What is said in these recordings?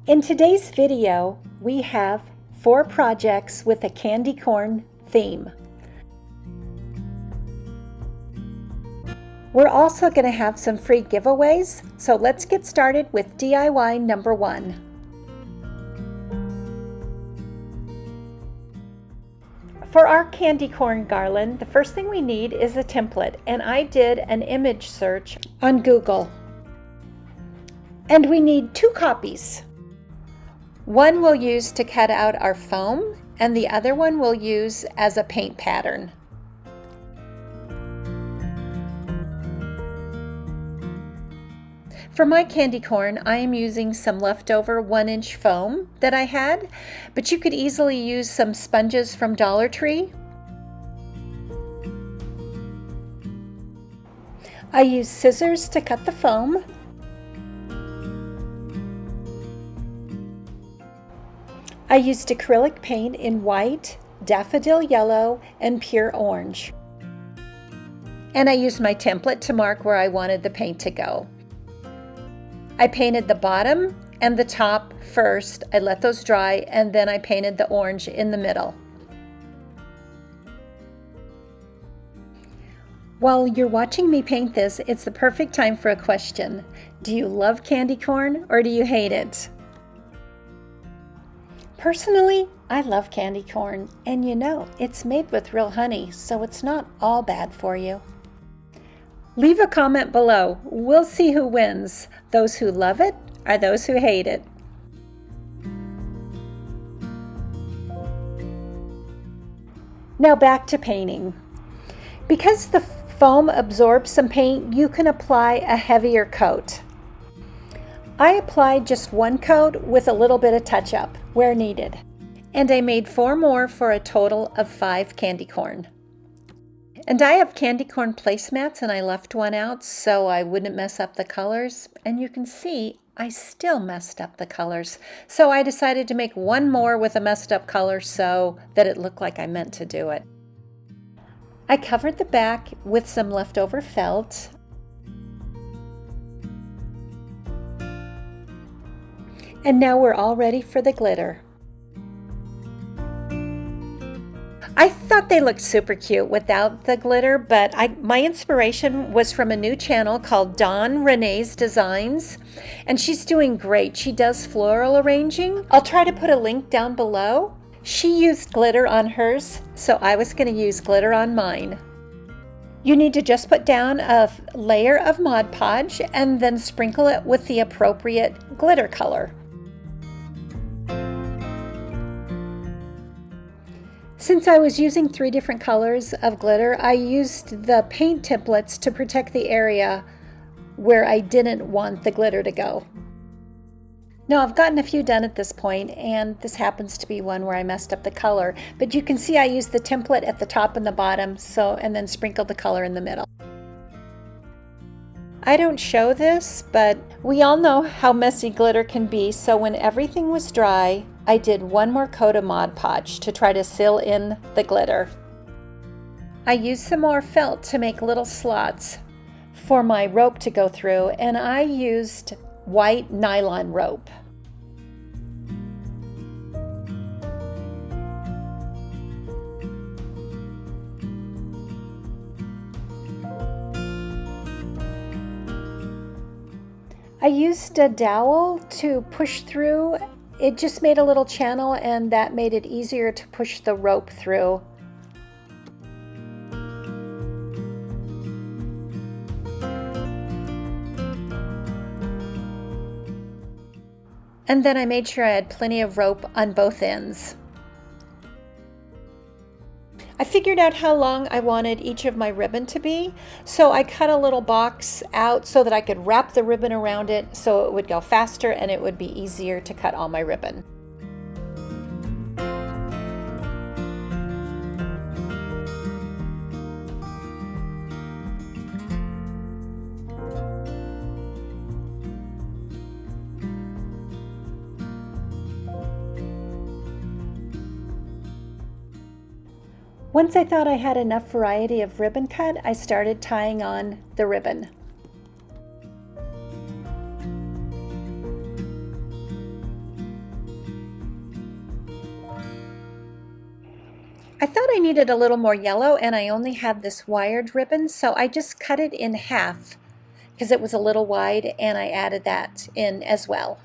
In today's video, we have 4 projects with a candy corn theme. We're also going to have some free giveaways, so let's get started with DIY number 1. For our candy corn garland, the first thing we need is a template, and I did an image search on Google. And we need 2 copies. One we'll use to cut out our foam, and the other one we'll use as a paint pattern. For my candy corn, I am using some leftover 1-inch foam that I had, but you could easily use some sponges from Dollar Tree. I used scissors to cut the foam. I used acrylic paint in white, daffodil yellow, and pure orange. And I used my template to mark where I wanted the paint to go. I painted the bottom and the top first. I let those dry, and then I painted the orange in the middle. While you're watching me paint this, it's the perfect time for a question. Do you love candy corn or do you hate it? Personally, I love candy corn, and you know, it's made with real honey, so it's not all bad for you. Leave a comment below. We'll see who wins, those who love it or those who hate it. Now back to painting. Because the foam absorbs some paint, you can apply a heavier coat. I applied just 1 coat with a little bit of touch-up where needed. And I made 4 more for a total of 5 candy corn. And I have candy corn placemats, and I left one out so I wouldn't mess up the colors. And you can see I still messed up the colors. So I decided to make 1 more with a messed up color so that it looked like I meant to do it. I covered the back with some leftover felt. And now we're all ready for the glitter. I thought they looked super cute without the glitter, but my inspiration was from a new channel called Dawn Renee's Designs, and she's doing great. She does floral arranging. I'll try to put a link down below. She used glitter on hers, so I was going to use glitter on mine. You need to just put down a layer of Mod Podge and then sprinkle it with the appropriate glitter color. Since I was using 3 different colors of glitter, I used the paint templates to protect the area where I didn't want the glitter to go. Now I've gotten a few done at this point, and this happens to be one where I messed up the color, but you can see I used the template at the top and the bottom, and then sprinkled the color in the middle. I don't show this, but we all know how messy glitter can be, so when everything was dry, I did 1 more coat of Mod Podge to try to seal in the glitter. I used some more felt to make little slots for my rope to go through, and I used white nylon rope. I used a dowel to push through. It just made a little channel, and that made it easier to push the rope through. And then I made sure I had plenty of rope on both ends. I figured out how long I wanted each of my ribbon to be, so I cut a little box out so that I could wrap the ribbon around it so it would go faster and it would be easier to cut all my ribbon. Once I thought I had enough variety of ribbon cut, I started tying on the ribbon. I thought I needed a little more yellow and I only had this wired ribbon, so I just cut it in half because it was a little wide, and I added that in as well.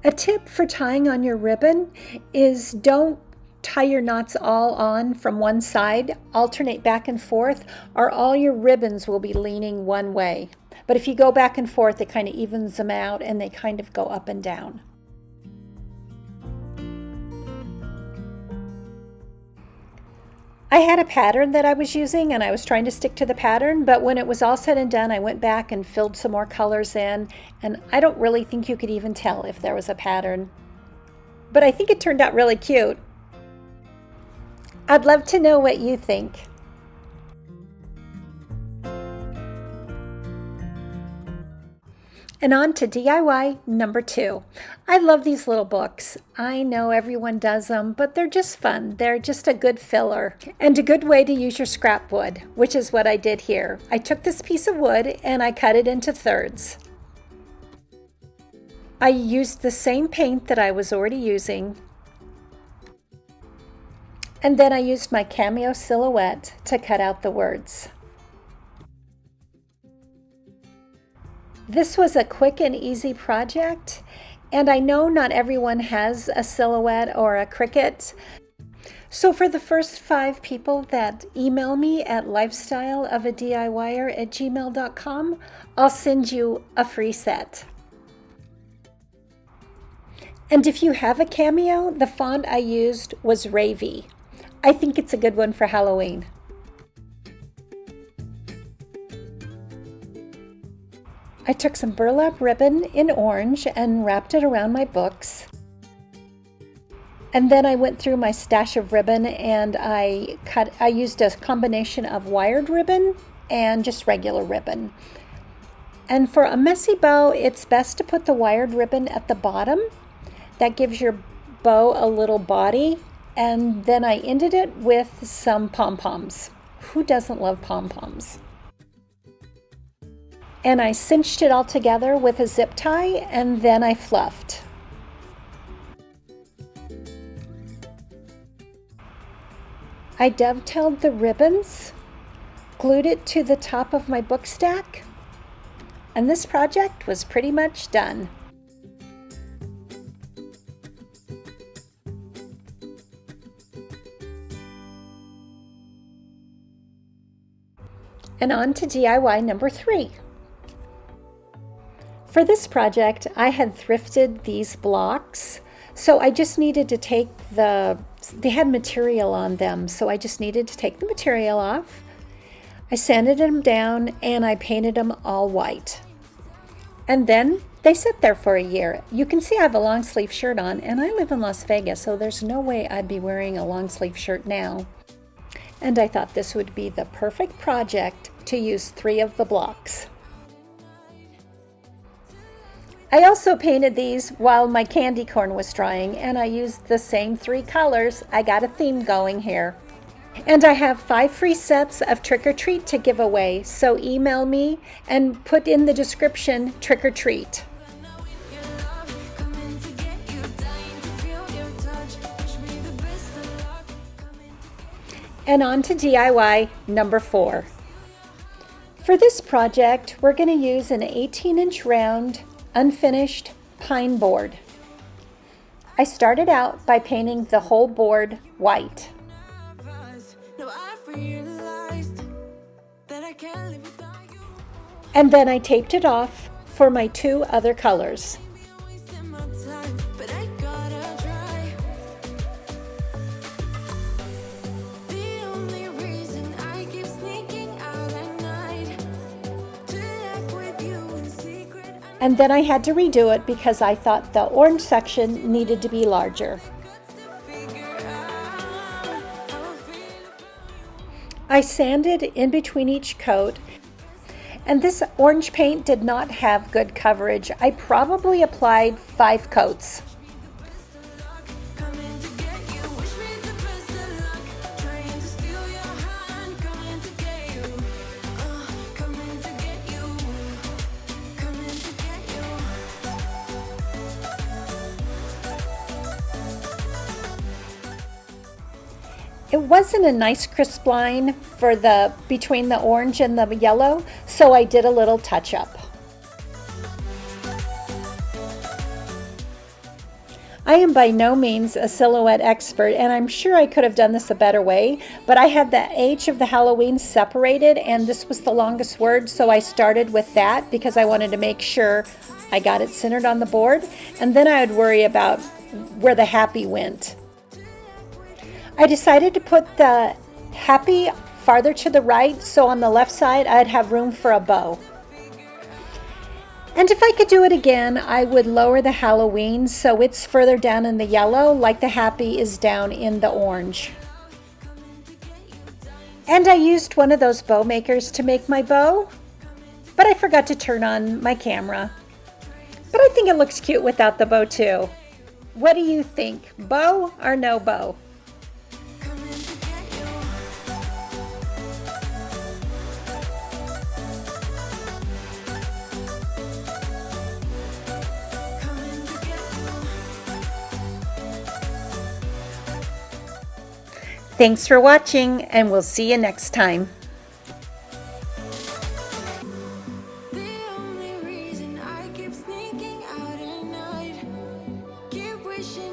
A tip for tying on your ribbon is don't tie your knots all on from one side, alternate back and forth, or all your ribbons will be leaning one way. But if you go back and forth, it kind of evens them out and they kind of go up and down. I had a pattern that I was using and I was trying to stick to the pattern, but when it was all said and done, I went back and filled some more colors in, and I don't really think you could even tell if there was a pattern. But I think it turned out really cute. I'd love to know what you think. And on to DIY number 2. I love these little books. I know everyone does them, but they're just fun. They're just a good filler and a good way to use your scrap wood, which is what I did here. I took this piece of wood and I cut it into thirds. I used the same paint that I was already using. And then I used my Cameo silhouette to cut out the words. This was a quick and easy project, and I know not everyone has a silhouette or a Cricut. So for the first 5 people that email me at lifestyleofadiyyer@gmail.com, I'll send you a free set. And if you have a Cameo, the font I used was Ravy. I think it's a good one for Halloween. I took some burlap ribbon in orange and wrapped it around my books. And then I went through my stash of ribbon and I used a combination of wired ribbon and just regular ribbon. And for a messy bow, it's best to put the wired ribbon at the bottom. That gives your bow a little body. And then I ended it with some pom-poms. Who doesn't love pom-poms? And I cinched it all together with a zip tie, and then I fluffed. I dovetailed the ribbons, glued it to the top of my book stack, and this project was pretty much done. And on to DIY number 3. For this project, I had thrifted these blocks, so I just needed to take they had material on them, so I just needed to take the material off. I sanded them down and I painted them all white. And then they sit there for a year. You can see I have a long sleeve shirt on, and I live in Las Vegas, so there's no way I'd be wearing a long sleeve shirt now. And I thought this would be the perfect project to use 3 of the blocks. I also painted these while my candy corn was drying, and I used the same 3 colors. I got a theme going here. And I have 5 free sets of Trick or Treat to give away, so email me and put in the description Trick or Treat. And on to DIY number 4. For this project, we're going to use an 18-inch round unfinished pine board. I started out by painting the whole board white. And then I taped it off for my 2 other colors. And then I had to redo it because I thought the orange section needed to be larger. I sanded in between each coat, and this orange paint did not have good coverage. I probably applied 5 coats. It wasn't a nice crisp line for between the orange and the yellow, so I did a little touch up. I am by no means a silhouette expert, and I'm sure I could have done this a better way, but I had the H of the Halloween separated, and this was the longest word, so I started with that because I wanted to make sure I got it centered on the board, and then I would worry about where the happy went. I decided to put the happy farther to the right, so on the left side I'd have room for a bow. And if I could do it again, I would lower the Halloween so it's further down in the yellow like the happy is down in the orange. And I used one of those bow makers to make my bow, but I forgot to turn on my camera. But I think it looks cute without the bow too. What do you think? Bow or no bow? Thanks for watching, and we'll see you next time. The only reason I keep sneaking out at night, keep wishing